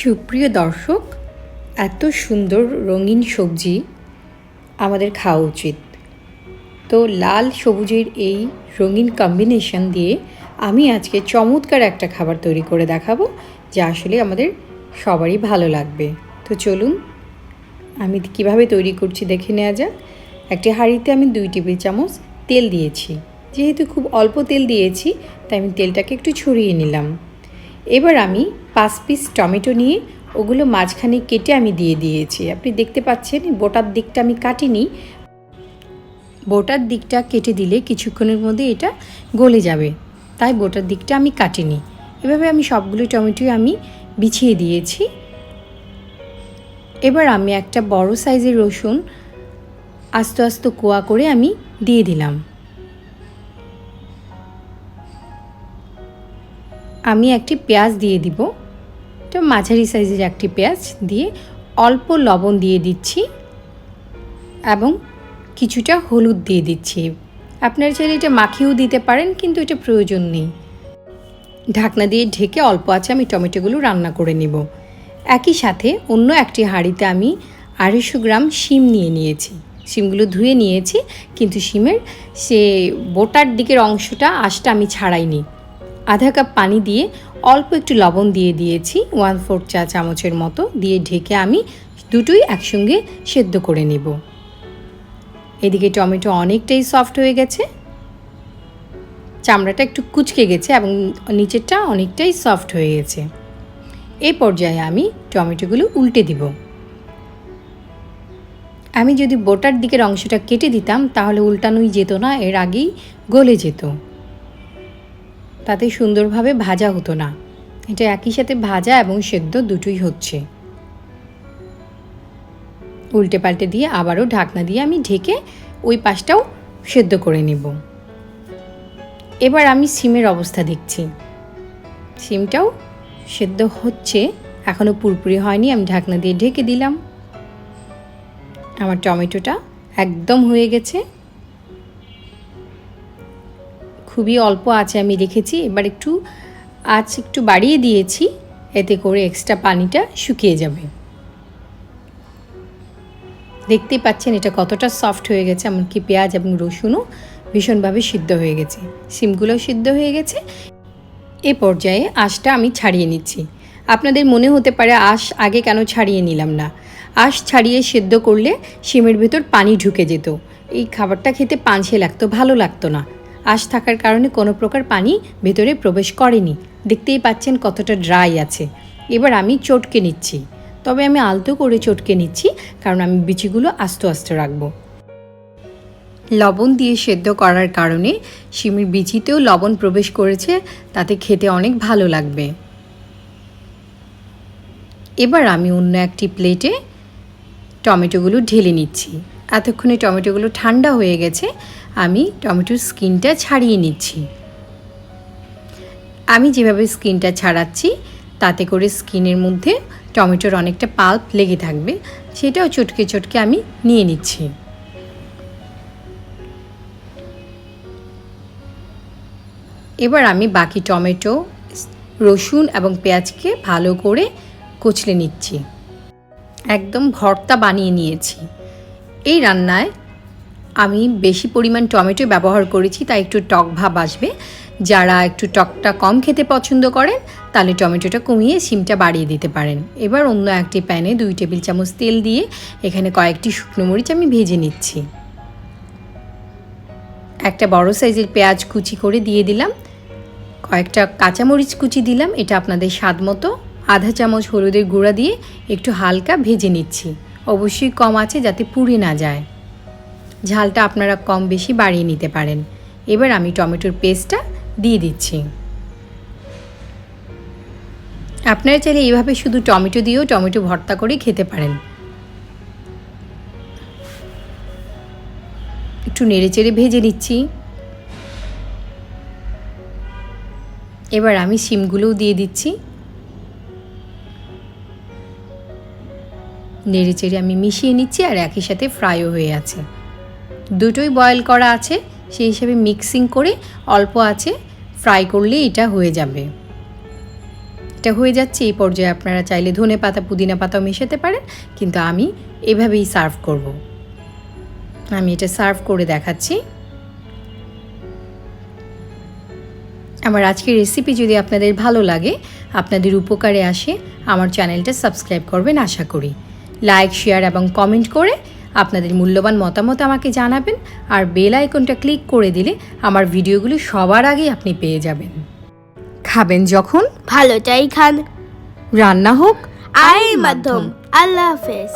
সুপ্রিয় দর্শক, এত সুন্দর রঙিন সবজি আমাদের খাওয়া উচিত। তো লাল সবুজের এই রঙিন কম্বিনেশন দিয়ে আমি আজকে চমৎকার একটা খাবার তৈরি করে দেখাবো, যা আসলে আমাদের সবারই ভালো লাগবে। তো চলুন আমি কিভাবে তৈরি করছি দেখে নেওয়া যাক। একটি হাঁড়িতে আমি 2 টেবিল চামচ তেল দিয়েছি। যেহেতু খুব অল্প তেল দিয়েছি, তাই আমি তেলটাকে একটু ছড়িয়ে নিলাম। এবার আমি 5 পিস টমেটো নিয়ে ওগুলো মাঝখানে কেটে আমি দিয়ে দিয়েছি। আপনি দেখতে পাচ্ছেন বোটার দিকটা আমি কাটিনি। বোটার দিকটা কেটে দিলে কিছুক্ষণের মধ্যে এটা গলে যাবে, তাই বোটার দিকটা আমি কাটিনি। এভাবে আমি সবগুলো টমেটোই আমি বিছিয়ে দিয়েছি। এবার আমি একটা বড় সাইজের রসুন আস্তে আস্তে কোয়া করে আমি দিয়ে দিলাম। আমি একটি পেঁয়াজ দিয়ে দিব। এটা মাঝারি সাইজের একটি পেঁয়াজ দিয়ে অল্প লবণ দিয়ে দিচ্ছি এবং কিছুটা হলুদ দিয়ে দিচ্ছি। আপনারা চাইলে এটা মাখিয়েও দিতে পারেন, কিন্তু এটা প্রয়োজন নেই। ঢাকনা দিয়ে ঢেকে অল্প আছে আমি টমেটোগুলো রান্না করে নেব। একই সাথে অন্য একটি হাঁড়িতে আমি 250 গ্রাম শিম নিয়েছি। শিমগুলো ধুয়ে নিয়েছি, কিন্তু শিমের সে বোটার দিকের অংশটা আঁশটা আমি ছাড়াইনি। আধা কাপ পানি দিয়ে অল্প একটু লবণ দিয়ে দিয়েছি, 1/4 চা চামচের মতো দিয়ে ঢেকে আমি দুটোই একসঙ্গে সেদ্ধ করে নেব। এদিকে টমেটো অনেকটাই সফট হয়ে গেছে, চামড়াটা একটু কুঁচকে গেছে এবং নিচেরটা অনেকটাই সফট হয়ে গেছে। এই পর্যায়ে আমি টমেটোগুলো উল্টে দিব। আমি যদি বোটার দিকের অংশটা কেটে দিতাম তাহলে উল্টানোই যেত না, এর আগেই গলে যেত, তাতে সুন্দরভাবে ভাজা হতো না। এটা একই সাথে ভাজা এবং সেদ্ধ দুটোই হচ্ছে। উল্টে পাল্টে দিয়ে আবারও ঢাকনা দিয়ে আমি ঢেকে ওই পাশটাও সেদ্ধ করে নেব। এবার আমি সিমের অবস্থা দেখছি। সিমটাও সেদ্ধ হচ্ছে, এখনও পুরোপুরি হয়নি। আমি ঢাকনা দিয়ে ঢেকে দিলাম। আমার টমেটোটা একদম হয়ে গেছে। খুবই অল্প আঁচে আমি রেখেছি। এবার আঁচ একটু বাড়িয়ে দিয়েছি, এতে করে এক্সট্রা পানিটা শুকিয়ে যাবে। দেখতেই পাচ্ছেন এটা কতটা সফট হয়ে গেছে, এমনকি পেঁয়াজ এবং রসুনও ভীষণভাবে সিদ্ধ হয়ে গেছে, সিমগুলোও সিদ্ধ হয়ে গেছে। এ পর্যায়ে আঁশটা আমি ছাড়িয়ে নিচ্ছি। আপনাদের মনে হতে পারে আঁশ আগে কেন ছাড়িয়ে নিলাম না। আঁশ ছাড়িয়ে সেদ্ধ করলে শিমের ভেতর পানি ঢুকে যেত, এই খাবারটা খেতে পানসে লাগতো, ভালো লাগতো না। আঁশ থাকার কারণে কোনো প্রকার পানি ভেতরে প্রবেশ করেনি। দেখতেই পাচ্ছেন কতটা ড্রাই আছে। এবার আমি চটকে নিচ্ছি, তবে আমি আলতো করে চটকে নিচ্ছি, কারণ আমি বিচিগুলো আস্তে আস্তে রাখবো। লবণ দিয়ে সেদ্ধ করার কারণে শিমের বিচিতেও লবণ প্রবেশ করেছে, তাতে খেতে অনেক ভালো লাগবে। এবার আমি অন্য একটি প্লেটে টমেটোগুলো ঢেলে নিচ্ছি। এতক্ষণে টমেটোগুলো ঠান্ডা হয়ে গেছে, আমি টমেটোর স্কিনটা ছাড়িয়ে নিচ্ছি। আমি যেভাবে স্কিনটা ছাড়াচ্ছি তাতে করে স্কিনের মধ্যে টমেটোর অনেকটা পাল্প লেগে থাকবে, সেটাও চটকে চটকে আমি নিয়ে নিচ্ছি। এবার আমি বাকি টমেটো, রসুন এবং পেঁয়াজকে ভালো করে কচলে নিচ্ছি। একদম ভর্তা বানিয়ে নিয়েছি। এই রান্নায় আমি বেশি পরিমাণ টমেটো ব্যবহার করেছি, তাই একটু টক ভাব আসবে। যারা একটু টকটা কম খেতে পছন্দ করেন তাহলে টমেটোটা কমিয়ে শিমটা বাড়িয়ে দিতে পারেন। এবার অন্য একটি প্যানে 2 টেবিল চামচ তেল দিয়ে এখানে কয়েকটি শুকনো মরিচ আমি ভেজে নিচ্ছি। একটা বড় সাইজের পেঁয়াজ কুচি করে দিয়ে দিলাম, কয়েকটা কাঁচামরিচ কুচি দিলাম, এটা আপনাদের স্বাদ মতো। আধা চামচ হলুদের গুঁড়া দিয়ে একটু হালকা ভেজে নিচ্ছি, অবশ্যই কম আছে যাতে পুড়ে না যায়। ঝালটা আপনারা কম বেশি বাড়িয়ে নিতে পারেন। এবার আমি টমেটোর পেস্টটা দিয়ে দিচ্ছি। আপনারা চাইলে এইভাবে শুধু টমেটো দিয়েও টমেটো ভর্তা করে খেতে পারেন। একটু নেড়েচেড়ে ভেজে নিচ্ছি। এবার আমি শিমগুলোও দিয়ে দিচ্ছি। নেড়েচেড়ে আমি মিশিয়ে নিচ্ছি, আর একই সাথে ফ্রাইও হয়ে আছে। দুটোই বয়েল করা আছে, সেই হিসাবে মিক্সিং করে অল্প আছে ফ্রাই করলেই এটা হয়ে যাবে। এটা হয়ে যাচ্ছে। এই পর্যায়ে আপনারা চাইলে ধনে পাতা পুদিনা পাতাও মেশাতে পারেন, কিন্তু আমি এভাবেই সার্ভ করব। আমি এটা সার্ভ করে দেখাচ্ছি। আমার আজকের রেসিপি যদি আপনাদের ভালো লাগে, আপনাদের উপকারে আসে, আমার চ্যানেলটা সাবস্ক্রাইব করবেন আশা করি। লাইক, শেয়ার এবং কমেন্ট করে আপনাদের মূল্যবান মতামত আমাকে জানাবেন, আর বেল আইকনটা ক্লিক করে দিলে আমার ভিডিওগুলি সবার আগে আপনি পেয়ে যাবেন। খাবেন যখন ভালোটাই খান, রান্না হোক আয়ের মাধ্যম। আল্লাহ হাফেজ।